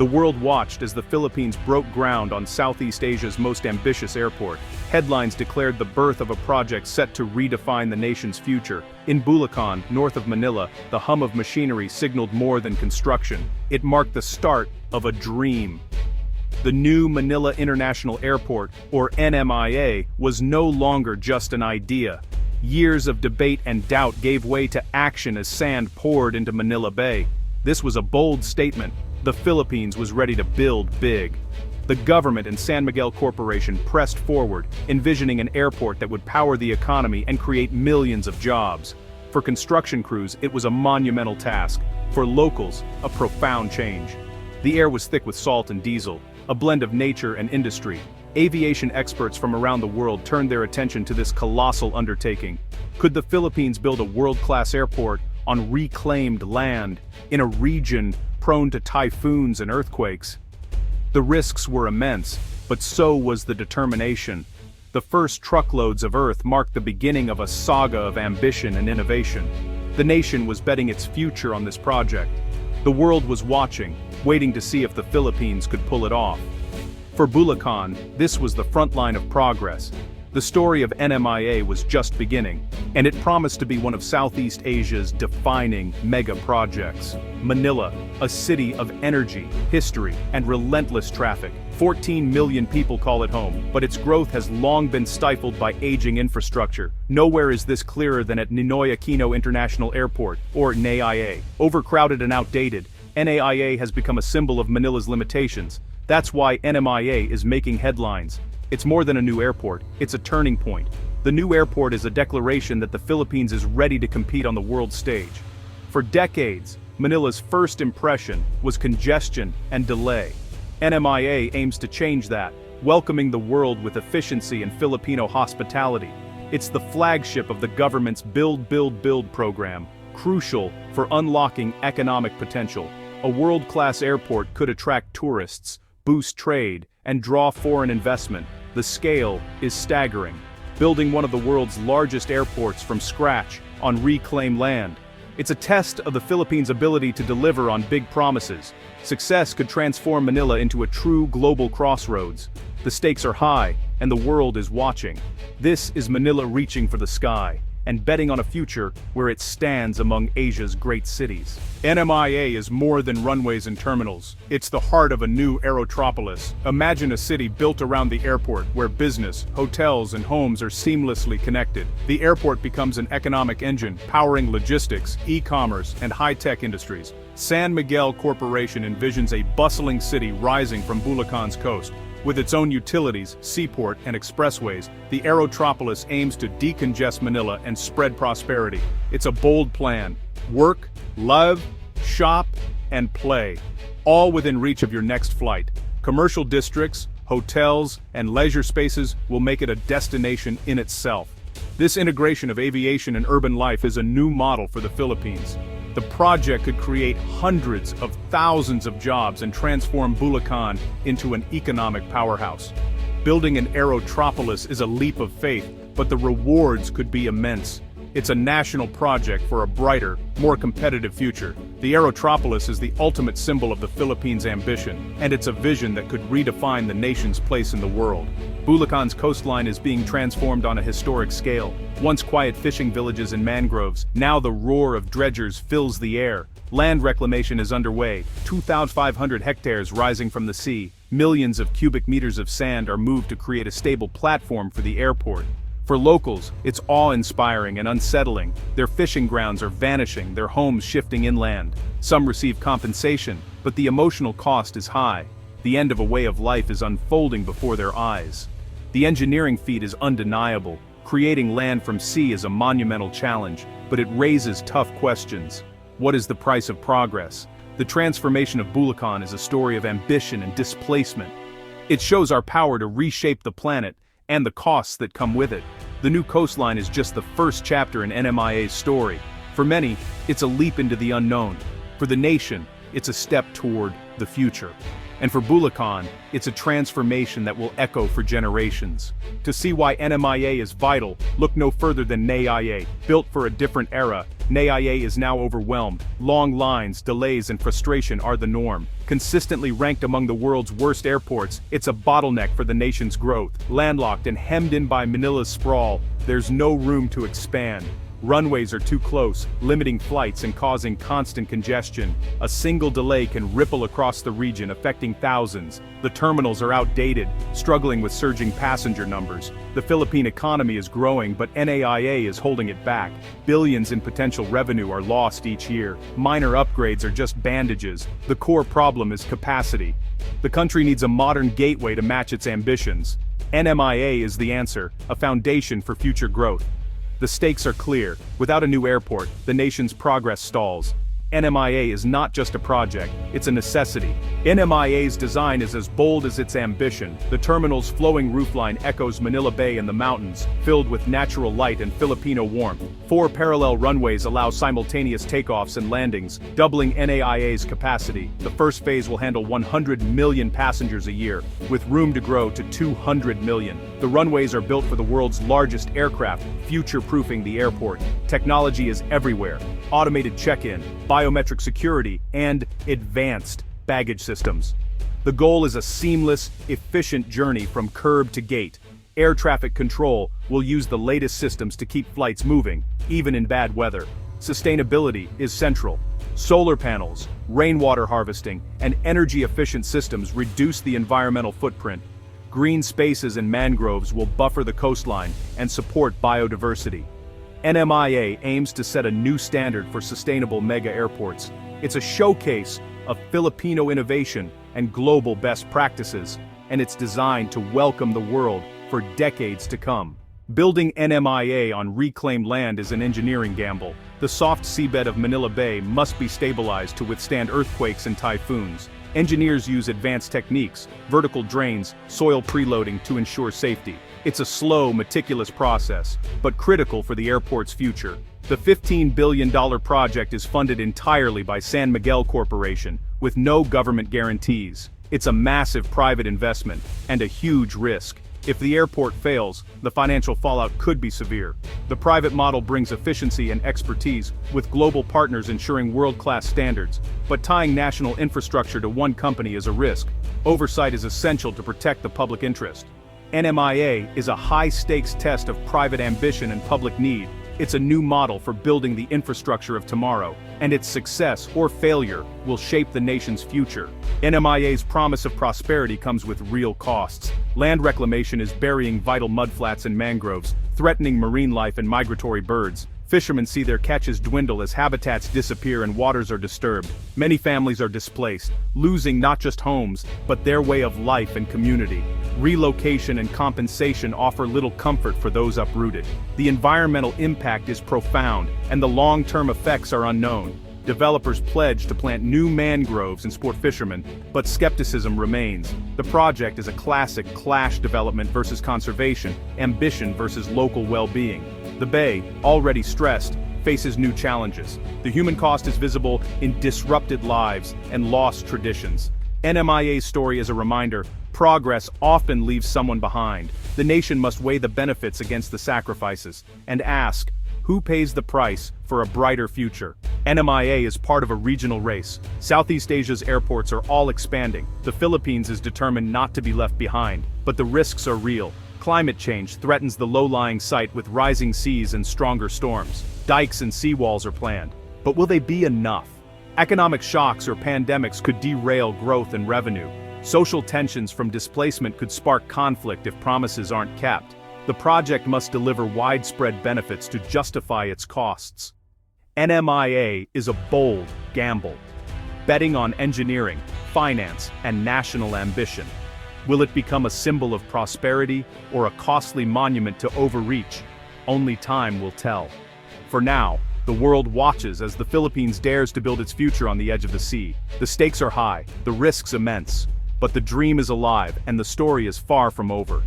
The world watched as the Philippines broke ground on Southeast Asia's most ambitious airport. Headlines declared the birth of a project set to redefine the nation's future. In Bulacan, north of Manila, the hum of machinery signaled more than construction. It marked the start of a dream. The new Manila International Airport, or NMIA, was no longer just an idea. Years of debate and doubt gave way to action as sand poured into Manila Bay. This was a bold statement. The Philippines was ready to build big. The government and San Miguel Corporation pressed forward, envisioning an airport that would power the economy and create millions of jobs. For construction crews, it was a monumental task. For locals, a profound change. The air was thick with salt and diesel, a blend of nature and industry. Aviation experts from around the world turned their attention to this colossal undertaking. Could the Philippines build a world-class airport on reclaimed land, in a region prone to typhoons and earthquakes? The risks were immense, but so was the determination. The first truckloads of earth marked the beginning of a saga of ambition and innovation. The nation was betting its future on this project. The world was watching, waiting to see if the Philippines could pull it off. For Bulacan, this was the front line of progress. The story of NMIA was just beginning, and it promised to be one of Southeast Asia's defining mega projects. Manila, a city of energy, history, and relentless traffic. 14 million people call it home, but its growth has long been stifled by aging infrastructure. Nowhere is this clearer than at Ninoy Aquino International Airport, or NAIA. Overcrowded and outdated, NAIA has become a symbol of Manila's limitations. That's why NMIA is making headlines. It's more than a new airport, it's a turning point. The new airport is a declaration that the Philippines is ready to compete on the world stage. For decades, Manila's first impression was congestion and delay. NMIA aims to change that, welcoming the world with efficiency and Filipino hospitality. It's the flagship of the government's Build, Build, Build program, crucial for unlocking economic potential. A world-class airport could attract tourists, boost trade, and draw foreign investment. The scale is staggering. Building one of the world's largest airports from scratch on reclaimed land. It's a test of the Philippines' ability to deliver on big promises. Success could transform Manila into a true global crossroads. The stakes are high, and the world is watching. This is Manila reaching for the sky, and betting on a future where it stands among Asia's great cities. NMIA is more than runways and terminals. It's the heart of a new aerotropolis. Imagine a city built around the airport where business, hotels, and homes are seamlessly connected. The airport becomes an economic engine, powering logistics, e-commerce, and high-tech industries. San Miguel Corporation envisions a bustling city rising from Bulacan's coast. With its own utilities, seaport, and expressways, the aerotropolis aims to decongest Manila and spread prosperity. It's a bold plan. Work, love, shop, and play. All within reach of your next flight. Commercial districts, hotels, and leisure spaces will make it a destination in itself. This integration of aviation and urban life is a new model for the Philippines. The project could create hundreds of thousands of jobs and transform Bulacan into an economic powerhouse. Building an aerotropolis is a leap of faith, but the rewards could be immense. It's a national project for a brighter, more competitive future. The aerotropolis is the ultimate symbol of the Philippines' ambition, and it's a vision that could redefine the nation's place in the world. Bulacan's coastline is being transformed on a historic scale. Once quiet fishing villages and mangroves, now the roar of dredgers fills the air. Land reclamation is underway, 2,500 hectares rising from the sea. Millions of cubic meters of sand are moved to create a stable platform for the airport. For locals, it's awe-inspiring and unsettling. Their fishing grounds are vanishing, their homes shifting inland. Some receive compensation, but the emotional cost is high. The end of a way of life is unfolding before their eyes. The engineering feat is undeniable. Creating land from sea is a monumental challenge, but it raises tough questions. What is the price of progress? The transformation of Bulacan is a story of ambition and displacement. It shows our power to reshape the planet and the costs that come with it. The new coastline is just the first chapter in NMIA's story. For many, it's a leap into the unknown. For the nation, it's a step toward the future. And for Bulacan, it's a transformation that will echo for generations. To see why NMIA is vital, look no further than NAIA. Built for a different era, NAIA is now overwhelmed. Long lines, delays, and frustration are the norm. Consistently ranked among the world's worst airports, it's a bottleneck for the nation's growth. Landlocked and hemmed in by Manila's sprawl, there's no room to expand. Runways are too close, limiting flights and causing constant congestion. A single delay can ripple across the region, affecting thousands. The terminals are outdated, struggling with surging passenger numbers. The Philippine economy is growing, but NAIA is holding it back. Billions in potential revenue are lost each year. Minor upgrades are just bandages. The core problem is capacity. The country needs a modern gateway to match its ambitions. NMIA is the answer, a foundation for future growth. The stakes are clear. Without a new airport, the nation's progress stalls. NMIA is not just a project, it's a necessity. NMIA's design is as bold as its ambition. The terminal's flowing roofline echoes Manila Bay and the mountains, filled with natural light and Filipino warmth. 4 parallel runways allow simultaneous takeoffs and landings, doubling NAIA's capacity. The first phase will handle 100 million passengers a year, with room to grow to 200 million. The runways are built for the world's largest aircraft, future-proofing the airport. Technology is everywhere. Automated check-in, biometric security, and advanced baggage systems. The goal is a seamless, efficient journey from curb to gate. Air traffic control will use the latest systems to keep flights moving, even in bad weather. Sustainability is central. Solar panels, rainwater harvesting, and energy-efficient systems reduce the environmental footprint. Green spaces and mangroves will buffer the coastline and support biodiversity. NMIA aims to set a new standard for sustainable mega airports. It's a showcase of Filipino innovation and global best practices, and it's designed to welcome the world for decades to come. Building NMIA on reclaimed land is an engineering gamble. The soft seabed of Manila Bay must be stabilized to withstand earthquakes and typhoons. Engineers use advanced techniques, vertical drains, soil preloading to ensure safety. It's a slow, meticulous process, but critical for the airport's future. The $15 billion project is funded entirely by San Miguel Corporation, with no government guarantees. It's a massive private investment, and a huge risk. If the airport fails, the financial fallout could be severe. The private model brings efficiency and expertise, with global partners ensuring world-class standards. But tying national infrastructure to one company is a risk. Oversight is essential to protect the public interest. NMIA is a high-stakes test of private ambition and public need. It's a new model for building the infrastructure of tomorrow, and its success or failure will shape the nation's future. NMIA's promise of prosperity comes with real costs. Land reclamation is burying vital mudflats and mangroves, threatening marine life and migratory birds. Fishermen see their catches dwindle as habitats disappear and waters are disturbed. Many families are displaced, losing not just homes, but their way of life and community. Relocation and compensation offer little comfort for those uprooted. The environmental impact is profound, and the long-term effects are unknown. Developers pledge to plant new mangroves and support fishermen, but skepticism remains. The project is a classic clash: development versus conservation, ambition versus local well-being. The Bay, already stressed, faces new challenges. The human cost is visible in disrupted lives and lost traditions. NMIA's story is a reminder: progress often leaves someone behind. The nation must weigh the benefits against the sacrifices, and ask, who pays the price for a brighter future? NMIA is part of a regional race. Southeast Asia's airports are all expanding. The Philippines is determined not to be left behind, but the risks are real. Climate change threatens the low-lying site with rising seas and stronger storms. Dikes and seawalls are planned. But will they be enough? Economic shocks or pandemics could derail growth and revenue. Social tensions from displacement could spark conflict if promises aren't kept. The project must deliver widespread benefits to justify its costs. NMIA is a bold gamble, betting on engineering, finance, and national ambition. Will it become a symbol of prosperity or a costly monument to overreach? Only time will tell. For now, the world watches as the Philippines dares to build its future on the edge of the sea. The stakes are high, the risks immense, but the dream is alive and the story is far from over.